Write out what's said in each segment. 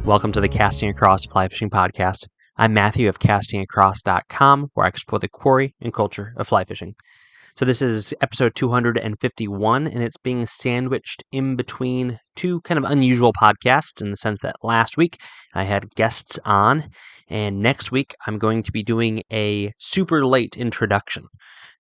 Welcome to the Casting Across Fly Fishing Podcast. I'm Matthew of castingacross.com, where I explore the quarry and culture of fly fishing. So this is episode 251, and it's being sandwiched in between two kind of unusual podcasts in the sense that last week I had guests on, and next week I'm going to be doing a super late introduction.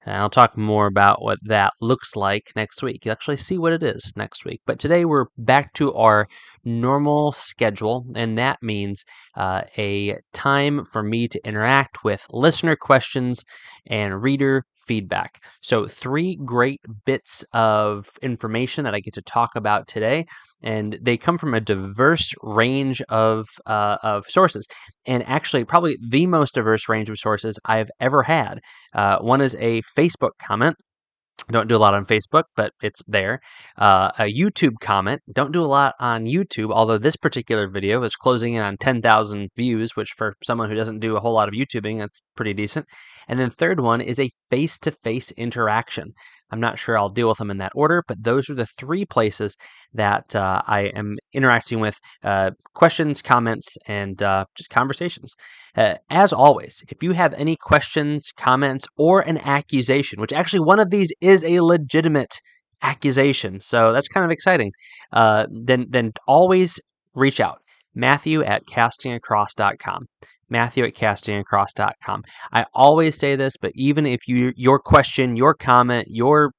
And I'll talk more about what that looks like next week. You'll actually see what it is next week. But today we're back to our normal schedule, and that means a time for me to interact with listener questions and reader feedback. So 3 great bits of information that I get to talk about today, and they come from a diverse range of sources, and actually probably the most diverse range of sources I've ever had. One is a Facebook comment. Don't do a lot on Facebook, but it's there. A YouTube comment. Don't do a lot on YouTube, although this particular video is closing in on 10,000 views, which for someone who doesn't do a whole lot of YouTubing, that's pretty decent. And then third one is a face-to-face interaction. I'm not sure I'll deal with them in that order, but those are the 3 places that I am interacting with questions, comments, and just conversations. As always, if you have any questions, comments, or an accusation, which actually one of these is a legitimate accusation, so that's kind of exciting, then always reach out. Matthew at castingacross.com. Matthew at castingacross.com. I always say this, but even if your question, your comment, your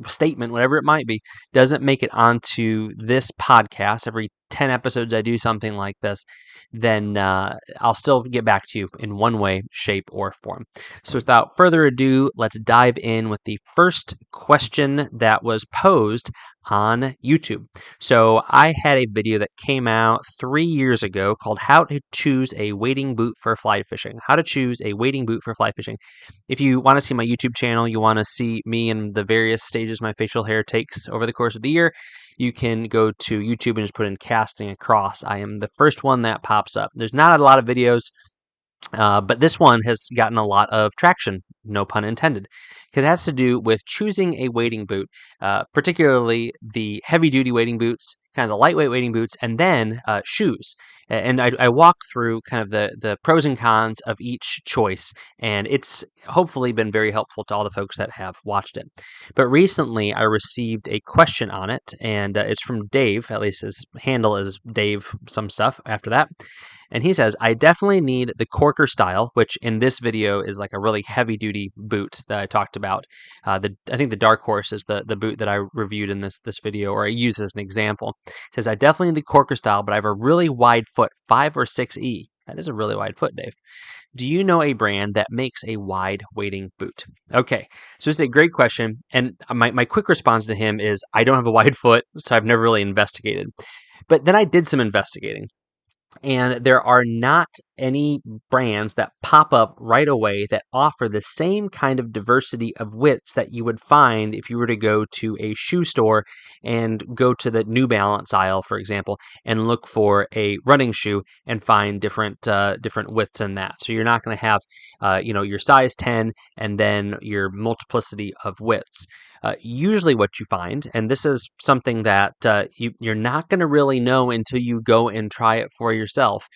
statement, whatever it might be, doesn't make it onto this podcast, every 10 episodes I do something like this, then I'll still get back to you in one way, shape, or form. So without further ado, let's dive in with the first question that was posed on YouTube. So I had a video that came out 3 years ago called How to Choose a Wading Boot for Fly Fishing. How to choose a wading boot for fly fishing. If you want to see my YouTube channel, you want to see me and the various stages my facial hair takes over the course of the year, you can go to YouTube and just put in Casting Across. I am the first one that pops up. There's not a lot of videos, but this one has gotten a lot of traction, no pun intended, because it has to do with choosing a wading boot, particularly the heavy-duty wading boots, kind of the lightweight wading boots, and then shoes. And I walk through kind of the pros and cons of each choice, and it's hopefully been very helpful to all the folks that have watched it. But recently, I received a question on it, and it's from Dave. At least his handle is Dave some stuff after that. And he says, I definitely need the Corker style, which in this video is like a really heavy-duty boot that I talked about. I think the Dark Horse is the boot that I reviewed in this video, or I use as an example. It says, I definitely need the Corker style, but I have a really wide foot, 5 or 6E. That is a really wide foot, Dave. Do you know a brand that makes a wide wading boot? Okay, so it's a great question, and my quick response to him is, I don't have a wide foot, so I've never really investigated. But then I did some investigating. And there are not any brands that pop up right away that offer the same kind of diversity of widths that you would find if you were to go to a shoe store and go to the New Balance aisle, for example, and look for a running shoe and find different widths in that. So you're not going to have, your size 10 and then your multiplicity of widths. Usually what you find, and this is something that you're not going to really know until you go and try it for yourself,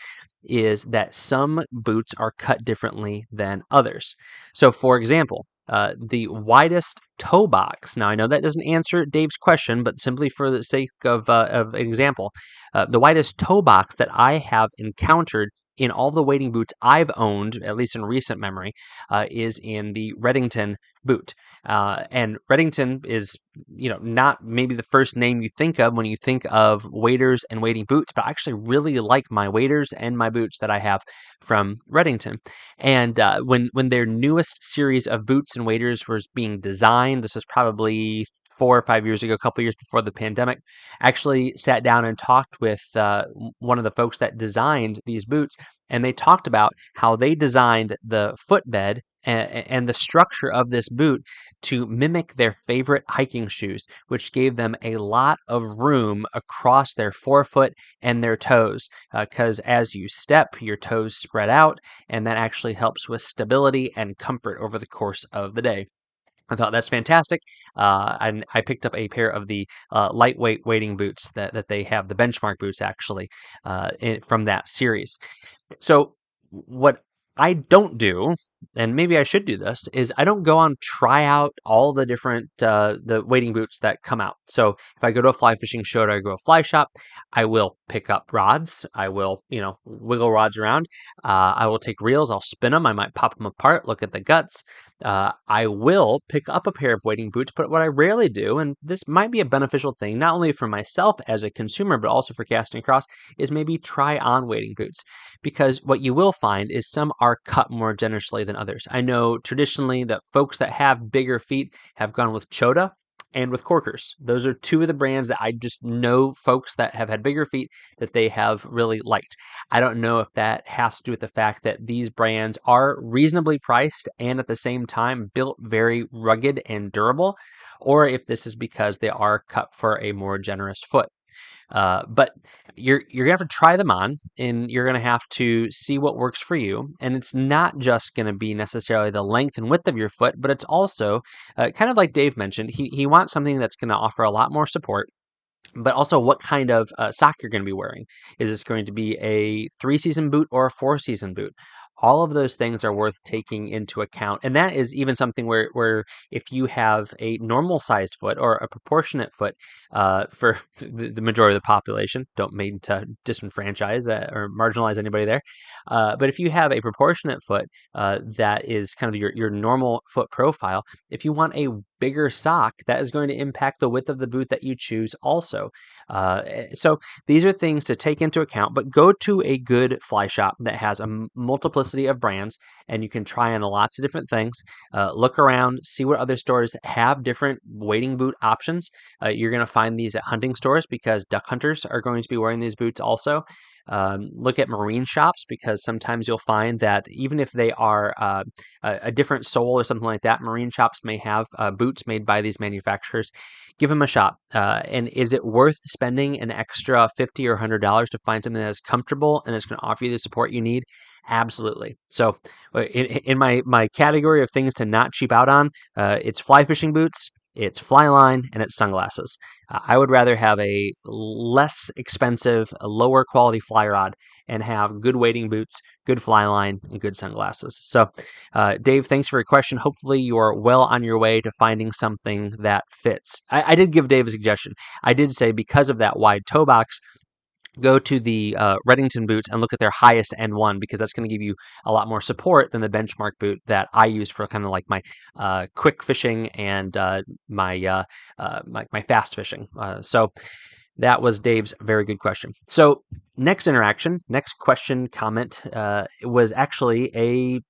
is that some boots are cut differently than others. So for example, the widest toe box, now I know that doesn't answer Dave's question, but simply for the sake of example, the widest toe box that I have encountered in all the wading boots I've owned, at least in recent memory, is in the Redington boot. And Redington is, not maybe the first name you think of when you think of waders and wading boots, but I actually really like my waders and my boots that I have from Redington. And when their newest series of boots and waders was being designed, this was probably 4 or 5 years ago, a couple years before the pandemic, actually sat down and talked with one of the folks that designed these boots, and they talked about how they designed the footbed and the structure of this boot to mimic their favorite hiking shoes, which gave them a lot of room across their forefoot and their toes, because as you step, your toes spread out, and that actually helps with stability and comfort over the course of the day. I thought that's fantastic. And I picked up a pair of the lightweight wading boots that they have, the benchmark boots actually, from that series. So what I don't do, and maybe I should do this, is I don't go on try out all the different the wading boots that come out. So if I go to a fly fishing show or I go to a fly shop, I will pick up rods. I will, wiggle rods around. I will take reels. I'll spin them. I might pop them apart, look at the guts. I will pick up a pair of wading boots, but what I rarely do, and this might be a beneficial thing, not only for myself as a consumer, but also for casting across, is maybe try on wading boots. Because what you will find is some are cut more generously than others. I know traditionally that folks that have bigger feet have gone with Chota and with Corkers. Those are two of the brands that I just know folks that have had bigger feet that they have really liked. I don't know if that has to do with the fact that these brands are reasonably priced and at the same time built very rugged and durable, or if this is because they are cut for a more generous foot. But you're gonna have to try them on, and you're gonna have to see what works for you. And it's not just gonna be necessarily the length and width of your foot, but it's also kind of like Dave mentioned. He wants something that's gonna offer a lot more support, but also what kind of sock you're going to be wearing. Is this going to be a 3-season boot or a 4-season boot? All of those things are worth taking into account. And that is even something where if you have a normal sized foot or a proportionate foot for the majority of the population, don't mean to disenfranchise or marginalize anybody there. But if you have a proportionate foot that is kind of your normal foot profile, if you want a bigger sock, that is going to impact the width of the boot that you choose also. So these are things to take into account, but go to a good fly shop that has a multiplicity of brands and you can try on lots of different things. Look around, see what other stores have different wading boot options. You're going to find these at hunting stores because duck hunters are going to be wearing these boots also. Look at marine shops because sometimes you'll find that even if they are a different sole or something like that, marine shops may have boots made by these manufacturers. Give them a shot. And is it worth spending an extra $50 or $100 to find something that is comfortable and is going to offer you the support you need? Absolutely. So in my category of things to not cheap out on, it's fly fishing boots, it's fly line, and it's sunglasses. I would rather have a less expensive, a lower quality fly rod and have good wading boots, good fly line, and good sunglasses. So, Dave, thanks for your question. Hopefully you are well on your way to finding something that fits. I did give Dave a suggestion. I did say because of that wide toe box, go to the Reddington boots and look at their highest N1 because that's going to give you a lot more support than the benchmark boot that I use for kind of like my quick fishing and my fast fishing. So that was Dave's very good question. So next question, comment was actually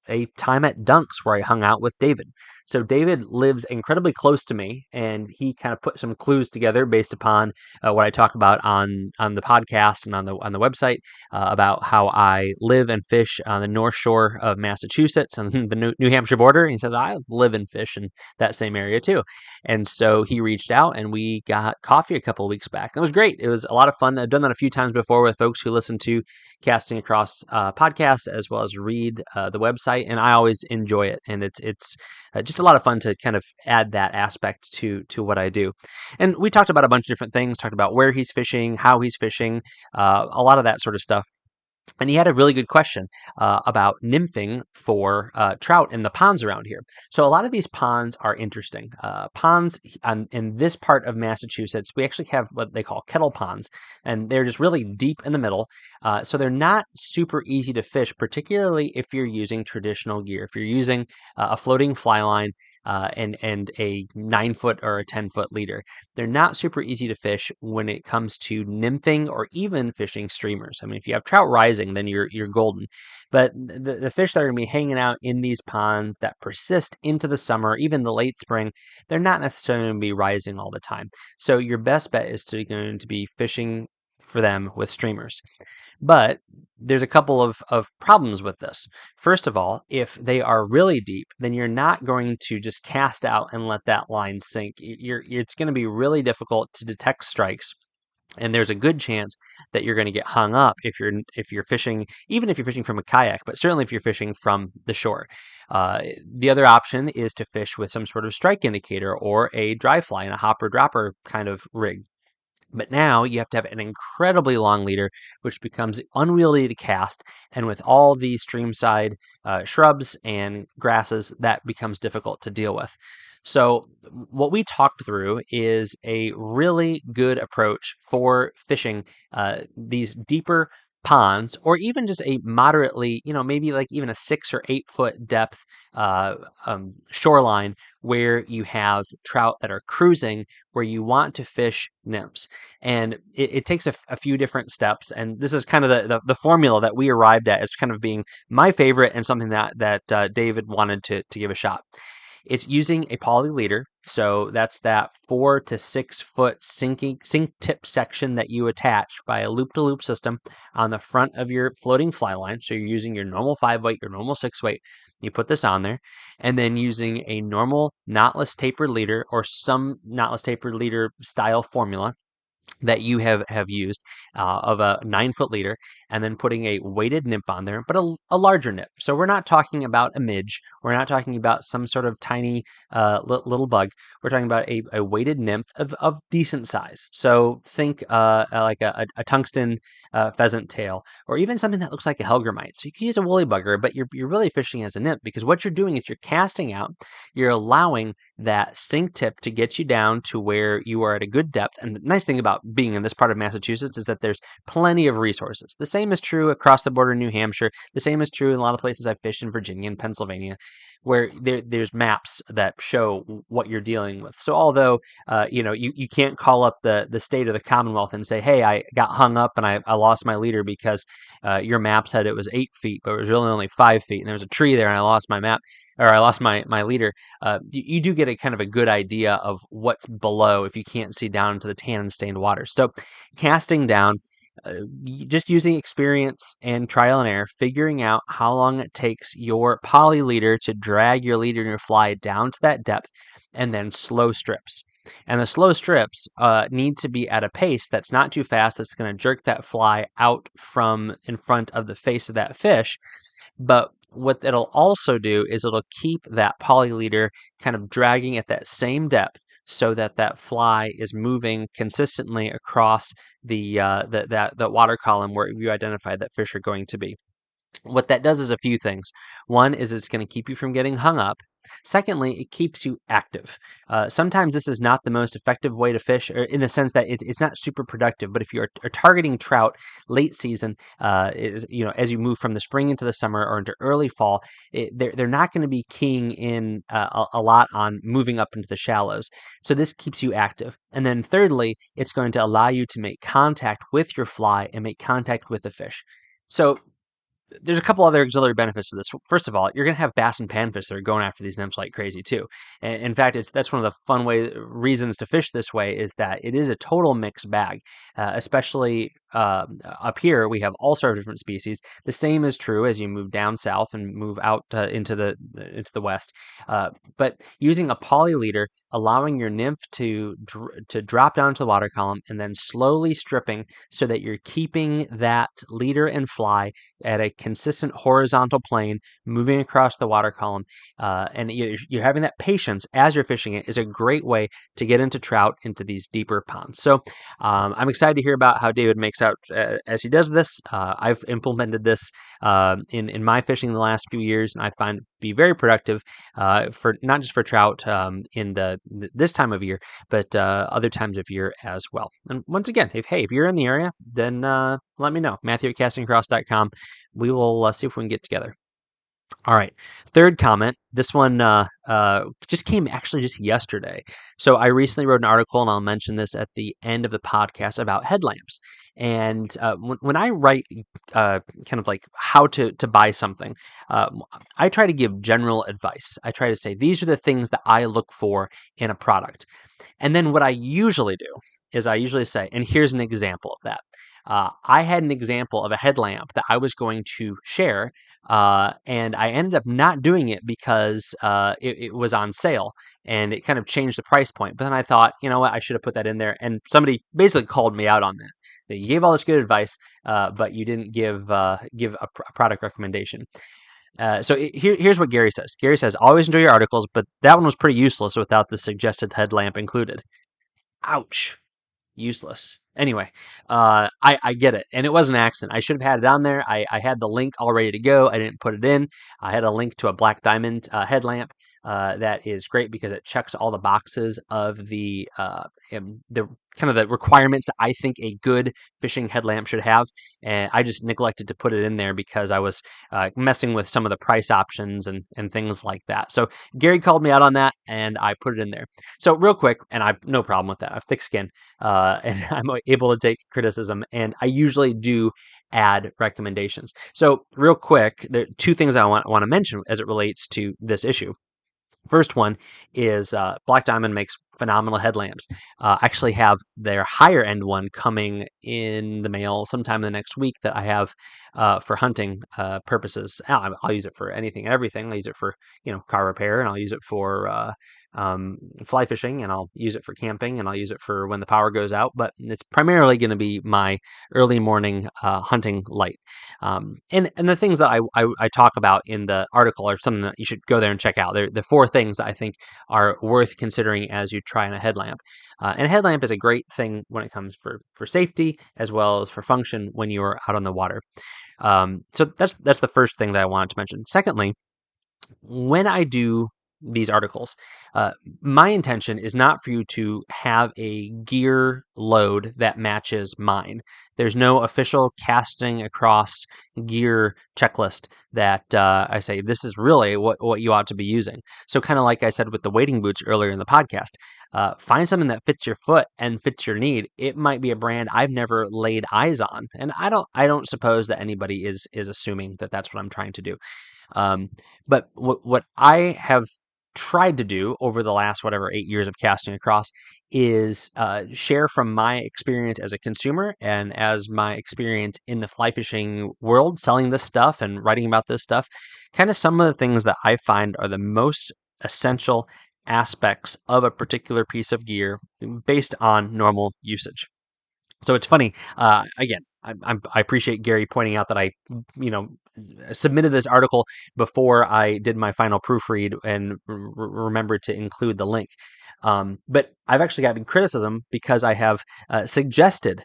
a time at Dunk's where I hung out with David. So David lives incredibly close to me, and he kind of put some clues together based upon what I talk about on the podcast and on the website about how I live and fish on the North Shore of Massachusetts and the New Hampshire border. And he says I live and fish in that same area too, and so he reached out and we got coffee a couple of weeks back. It was great. It was a lot of fun. I've done that a few times before with folks who listen to Casting Across podcasts as well as read the website, and I always enjoy it. And it's just a lot of fun to kind of add that aspect to what I do. And we talked about a bunch of different things, talked about where he's fishing, how he's fishing, a lot of that sort of stuff. And he had a really good question about nymphing for trout in the ponds around here. So a lot of these ponds are interesting. Ponds in this part of Massachusetts, we actually have what they call kettle ponds, and they're just really deep in the middle. So they're not super easy to fish, particularly if you're using traditional gear. If you're using a floating fly line and a 9-foot or a 10-foot leader, they're not super easy to fish when it comes to nymphing or even fishing streamers. I mean, if you have trout rising, then you're golden. But the fish that are going to be hanging out in these ponds that persist into the summer, even the late spring, they're not necessarily going to be rising all the time. So your best bet is going to be fishing for them with streamers. But there's a couple of problems with this. First of all, if they are really deep, then you're not going to just cast out and let that line sink. It's going to be really difficult to detect strikes And there's a good chance that you're going to get hung up if you're fishing, even if you're fishing from a kayak, but certainly if you're fishing from the shore. The other option is to fish with some sort of strike indicator or a dry fly in a hopper dropper kind of rig. But now you have to have an incredibly long leader, which becomes unwieldy to cast. And with all the streamside shrubs and grasses, that becomes difficult to deal with. So, what we talked through is a really good approach for fishing these deeper ponds, or even just a moderately, maybe like even a 6 or 8 foot depth shoreline where you have trout that are cruising, where you want to fish nymphs. And it takes a few different steps. And this is kind of the formula that we arrived at as kind of being my favorite and something that David wanted to give a shot. It's using a poly leader. So that's that 4 to 6 foot sink tip section that you attach by a loop to loop system on the front of your floating fly line. So you're using your normal 5 weight, your normal 6 weight. You put this on there, and then using a normal knotless tapered leader or some knotless tapered leader style formula that you have used of a 9 foot leader, and then putting a weighted nymph on there, but a larger nymph. So we're not talking about a midge. We're not talking about some sort of tiny little bug. We're talking about a weighted nymph of decent size. So think like a tungsten pheasant tail, or even something that looks like a hellgrammite. So you can use a woolly bugger, but you're really fishing as a nymph, because what you're doing is you're casting out, you're allowing that sink tip to get you down to where you are at a good depth. And the nice thing about being in this part of Massachusetts is that there's plenty of resources. The same is true across the border in New Hampshire. The same is true in a lot of places I've fished in Virginia and Pennsylvania, where there's maps that show what you're dealing with. So although you can't call up the state or the Commonwealth and say, hey, I got hung up and I lost my leader because your map said it was 8 feet, but it was really only 5 feet, and there was a tree there and I lost my map, or I lost my leader. You do get a kind of a good idea of what's below if you can't see down into the tannin stained water. So casting down, just using experience and trial and error, figuring out how long it takes your poly leader to drag your leader and your fly down to that depth, and then slow strips. And the slow strips need to be at a pace that's not too fast. It's going to jerk that fly out from in front of the face of that fish. But what it'll also do is it'll keep that poly leader kind of dragging at that same depth, so that that fly is moving consistently across the water column where you identified that fish are going to be. What that does is a few things. One is it's going to keep you from getting hung up. Secondly, it keeps you active. Sometimes this is not the most effective way to fish, or in the sense that it's not super productive. But if you're targeting trout late season, as you move from the spring into the summer or into early fall, they're not going to be keying in a lot on moving up into the shallows. So this keeps you active. And then thirdly, it's going to allow you to make contact with your fly and make contact with the fish. So there's a couple other auxiliary benefits to this. First of all, you're going to have bass and panfish that are going after these nymphs like crazy too. And in fact, that's one of the fun reasons to fish this way, is that it is a total mixed bag. Especially up here, we have all sorts of different species. The same is true as you move down south and move out into the west. But using a poly leader, allowing your nymph to drop down to the water column, and then slowly stripping so that you're keeping that leader and fly at a consistent horizontal plane, moving across the water column, and you're having that patience as you're fishing it, is a great way to get into trout into these deeper ponds. So I'm excited to hear about how David makes out as he does this. I've implemented this in my fishing the last few years, and I find it be very productive for not just for trout in this time of year, but other times of year as well. And once again, if you're in the area, then let me know. Matthew@castingacross.com. We will see if we can get together. All right. Third comment. This one just came actually just yesterday. So I recently wrote an article, and I'll mention this at the end of the podcast, about headlamps. And when I write kind of like how to buy something, I try to give general advice. I try to say, these are the things that I look for in a product. And then what I usually do is I usually say, and here's an example of that. I had an example of a headlamp that I was going to share, and I ended up not doing it because it was on sale, and it kind of changed the price point. But then I thought, you know what, I should have put that in there. And somebody basically called me out on that. That you gave all this good advice, but you didn't give a product recommendation. Here's what Gary says. Gary says, always enjoy your articles, but that one was pretty useless without the suggested headlamp included. Ouch. Useless. Anyway, I get it. And it was an accident. I should have had it on there. I had the link all ready to go. I didn't put it in. I had a link to a black diamond headlamp that is great because it checks all the boxes of the kind of the requirements that I think a good fishing headlamp should have. And I just neglected to put it in there because I was messing with some of the price options and things like that. So Gary called me out on that, and I put it in there. So real quick, and I've no problem with that. I have thick skin, and I'm able to take criticism, and I usually do add recommendations. So real quick, there are two things I want to mention as it relates to this issue. First one is Black Diamond makes phenomenal headlamps. Actually have their higher end one coming in the mail sometime in the next week that I have for hunting purposes. I'll use it for anything and everything. I'll use it for car repair, and I'll use it for fly fishing, and I'll use it for camping, and I'll use it for when the power goes out. But it's primarily going to be my early morning hunting light. And the things that I talk about in the article are something that you should go there and check out. They're the four things that I think are worth considering as you try on a headlamp. And a headlamp is a great thing when it comes for safety as well as for function when you are out on the water. So that's the first thing that I wanted to mention. Secondly, when I do these articles, my intention is not for you to have a gear load that matches mine. There's no official casting across gear checklist that I say this is really what you ought to be using. So kind of like I said with the wading boots earlier in the podcast, find something that fits your foot and fits your need. It might be a brand I've never laid eyes on, and I don't suppose that anybody is assuming that that's what I'm trying to do. But what I have tried to do over the last 8 years of casting across is share from my experience as a consumer and as my experience in the fly fishing world, selling this stuff and writing about this stuff, kind of some of the things that I find are the most essential aspects of a particular piece of gear based on normal usage. So it's funny. Again, I appreciate Gary pointing out that I, submitted this article before I did my final proofread and remembered to include the link. But I've actually gotten criticism because I have suggested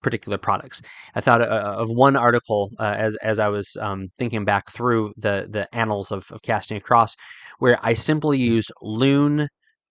particular products. I thought of one article as I was thinking back through the annals of casting across, where I simply used loon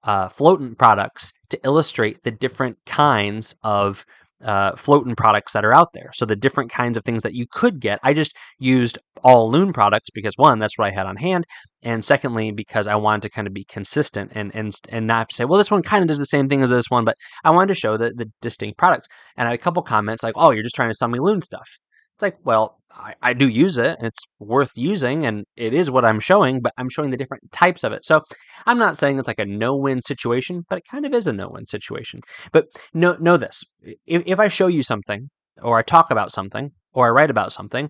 floatant products to illustrate the different kinds of floatant products that are out there. So the different kinds of things that you could get. I just used all loon products because one, that's what I had on hand, and secondly, because I wanted to kind of be consistent and not say, well, this one kind of does the same thing as this one, but I wanted to show the distinct products. And I had a couple comments like, oh, you're just trying to sell me loon stuff. It's like, well, I do use it. It's worth using, and it is what I'm showing, but I'm showing the different types of it. So I'm not saying it's like a no-win situation, but it kind of is a no-win situation. But know this. If I show you something, or I talk about something, or I write about something,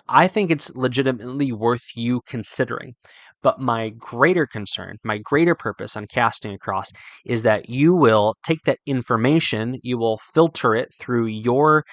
I think it's legitimately worth you considering. But my greater concern, my greater purpose on casting across is that you will take that information, you will filter it through your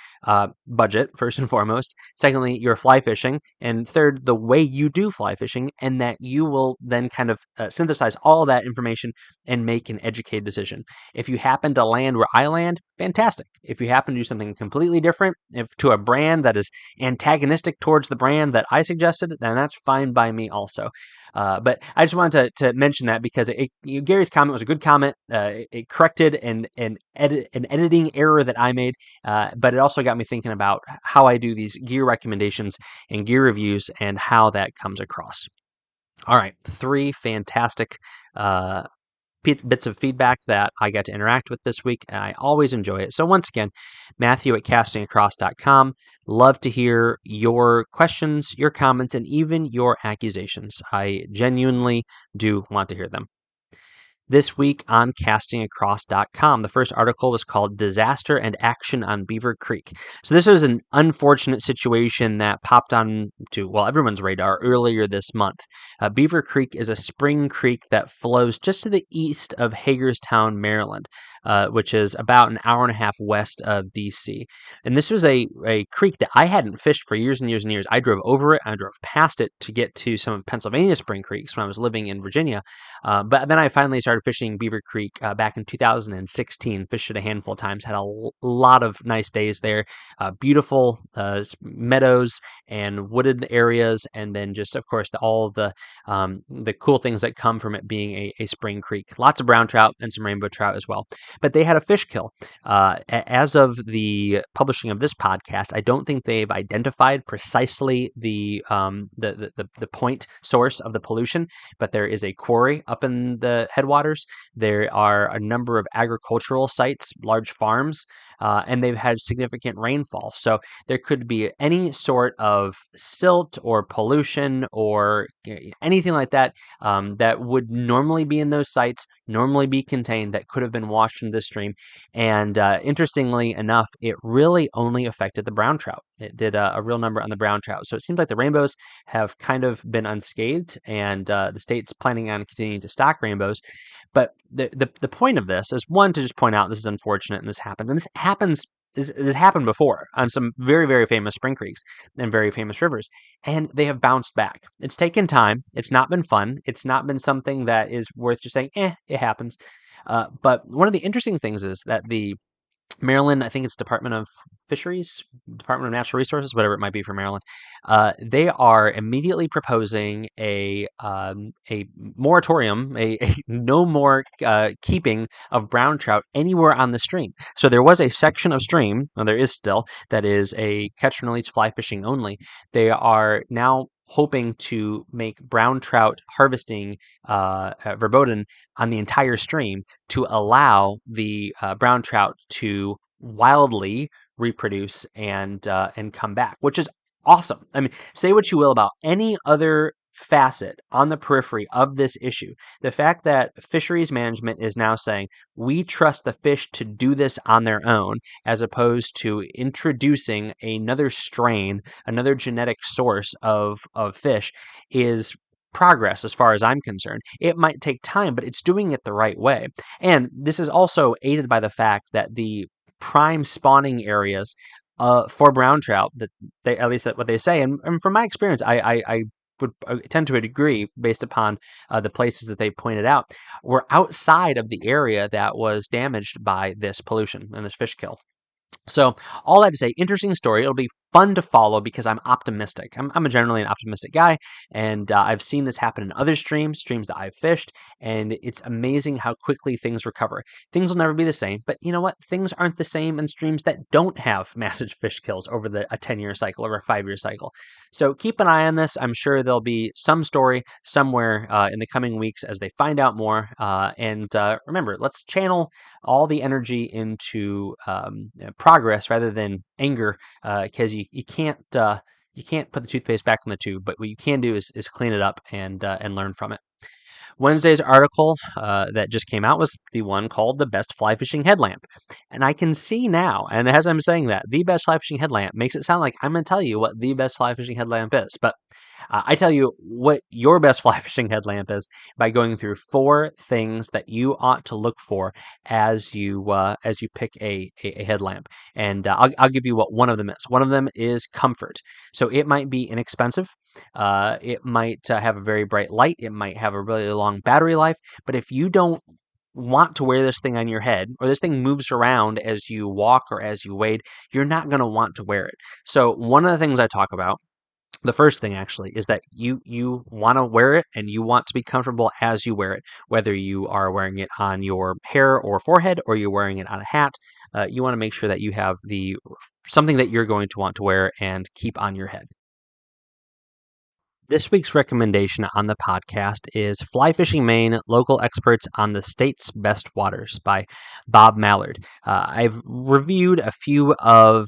budget, first and foremost. Secondly, your fly fishing. And third, the way you do fly fishing, and that you will then kind of synthesize all of that information and make an educated decision. If you happen to land where I land, fantastic. If you happen to do something completely different, if to a brand that is antagonistic towards the brand that I suggested, then that's fine by me also. But I just wanted to mention that because Gary's comment was a good comment. It corrected an editing error that I made, but it also got me thinking about how I do these gear recommendations and gear reviews and how that comes across. All right, 3 fantastic bits of feedback that I got to interact with this week, and I always enjoy it. So once again, Matthew at castingacross.com. Love to hear your questions, your comments, and even your accusations. I genuinely do want to hear them. this week on castingacross.com. The first article was called Disaster and Action on Beaver Creek. So this was an unfortunate situation that popped on to, well, everyone's radar earlier this month. Beaver Creek is a spring creek that flows just to the east of Hagerstown, Maryland, which is about an hour and a half west of DC. And this was a creek that I hadn't fished for years and years and years. I drove over it, I drove past it to get to some of Pennsylvania's spring creeks when I was living in Virginia. But then I finally started fishing Beaver Creek back in 2016. Fished it a handful of times. Had a lot of nice days there. Beautiful meadows and wooded areas, and then just, of course, all the cool things that come from it being a spring creek. Lots of brown trout and some rainbow trout as well. But they had a fish kill. As of the publishing of this podcast, I don't think they've identified precisely the point source of the pollution, but there is a quarry up in the headwaters. There are a number of agricultural sites, large farms, and they've had significant rainfall. So there could be any sort of silt or pollution or anything like that that would normally be in those sites, normally be contained, that could have been washed into the stream. And interestingly enough, it really only affected the brown trout. It did a real number on the brown trout. So it seems like the rainbows have kind of been unscathed, and the state's planning on continuing to stock rainbows. But the point of this is, one, to just point out this is unfortunate and this happens. And this happens. This happened before on some very, very famous spring creeks and very famous rivers, and they have bounced back. It's taken time. It's not been fun. It's not been something that is worth just saying, it happens. But one of the interesting things is that the Maryland, I think it's Department of Fisheries, Department of Natural Resources, whatever it might be for Maryland, they are immediately proposing a moratorium, a no more keeping of brown trout anywhere on the stream. So there was a section of stream, and there is still, that is a catch and release fly fishing only. They are now hoping to make brown trout harvesting verboten on the entire stream to allow the brown trout to wildly reproduce and come back, which is awesome. I mean, say what you will about any other facet on the periphery of this issue. The fact that fisheries management is now saying, we trust the fish to do this on their own, as opposed to introducing another strain, another genetic source of fish, is progress as far as I'm concerned. It might take time, but it's doing it the right way. And this is also aided by the fact that the prime spawning areas for brown trout, that they, at least that's what they say, and from my experience, I would tend to agree based upon the places that they pointed out, were outside of the area that was damaged by this pollution and this fish kill. So all that to say, interesting story. It'll be fun to follow because I'm optimistic. I'm a generally an optimistic guy, and I've seen this happen in other streams that I've fished, and it's amazing how quickly things recover. Things will never be the same, but you know what? Things aren't the same in streams that don't have massive fish kills over a 10-year cycle or a 5-year cycle. So keep an eye on this. I'm sure there'll be some story somewhere in the coming weeks as they find out more. And remember, let's channel all the energy into progress rather than anger, because you can't put the toothpaste back in the tube, but what you can do is clean it up and learn from it. Wednesday's article that just came out was the one called The Best Fly Fishing Headlamp. And I can see now, and as I'm saying that, The Best Fly Fishing Headlamp makes it sound like I'm going to tell you what the best fly fishing headlamp is. But I tell you what your best fly fishing headlamp is by going through 4 things that you ought to look for as you pick a headlamp. And I'll give you what one of them is. One of them is comfort. So it might be inexpensive. It might have a very bright light. It might have a really long battery life. But if you don't want to wear this thing on your head, or this thing moves around as you walk or as you wade, you're not going to want to wear it. So one of the things I talk about, the first thing actually, is that you want to wear it and you want to be comfortable as you wear it, whether you are wearing it on your hair or forehead or you're wearing it on a hat. You want to make sure that you have something that you're going to want to wear and keep on your head. This week's recommendation on the podcast is Fly Fishing Maine, Local Experts on the State's Best Waters by Bob Mallard. I've reviewed a few of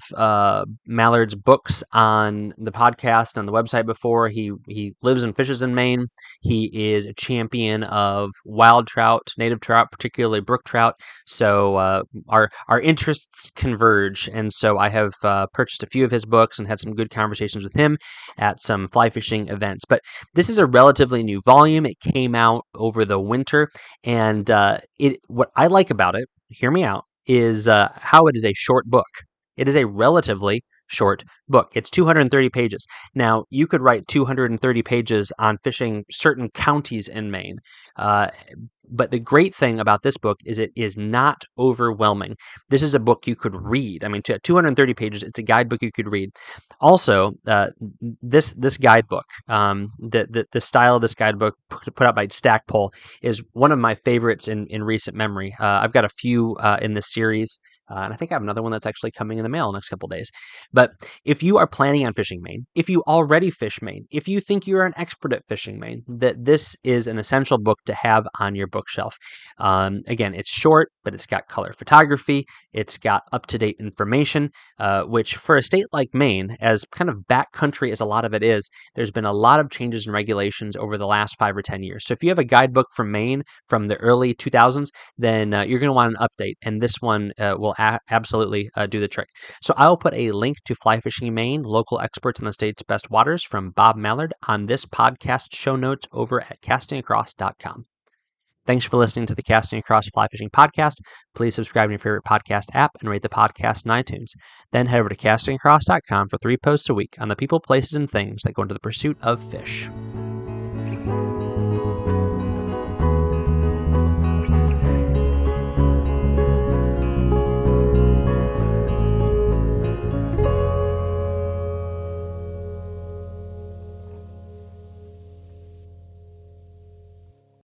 Mallard's books on the podcast, on the website before. He lives and fishes in Maine. He is a champion of wild trout, native trout, particularly brook trout. So our interests converge, and so I have purchased a few of his books and had some good conversations with him at some fly fishing events. But this is a relatively new volume. It came out over the winter, and what I like about it, hear me out, is how it is a short book. It is a relatively short book. It's 230 pages. Now, you could write 230 pages on fishing certain counties in Maine. But the great thing about this book is it is not overwhelming. This is a book you could read. I mean, 230 pages, it's a guidebook you could read. Also, this guidebook, the style of this guidebook put out by Stackpole is one of my favorites in recent memory. I've got a few in this series. And I think I have another one that's actually coming in the mail in the next couple of days. But if you are planning on fishing Maine, if you already fish Maine, if you think you're an expert at fishing Maine, that this is an essential book to have on your bookshelf. Again, it's short, but it's got color photography. It's got up-to-date information, which for a state like Maine, as kind of backcountry as a lot of it is, there's been a lot of changes and regulations over the last 5 or 10 years. So if you have a guidebook from Maine from the early 2000s, then you're going to want an update. And this one will absolutely do the trick. So I'll put a link to Fly Fishing Maine, Local Experts in the State's Best Waters from Bob Mallard on this podcast show notes over at castingacross.com. Thanks for listening to the Casting Across Fly Fishing Podcast. Please subscribe to your favorite podcast app and rate the podcast in iTunes. Then head over to castingacross.com for 3 posts a week on the people, places, and things that go into the pursuit of fish.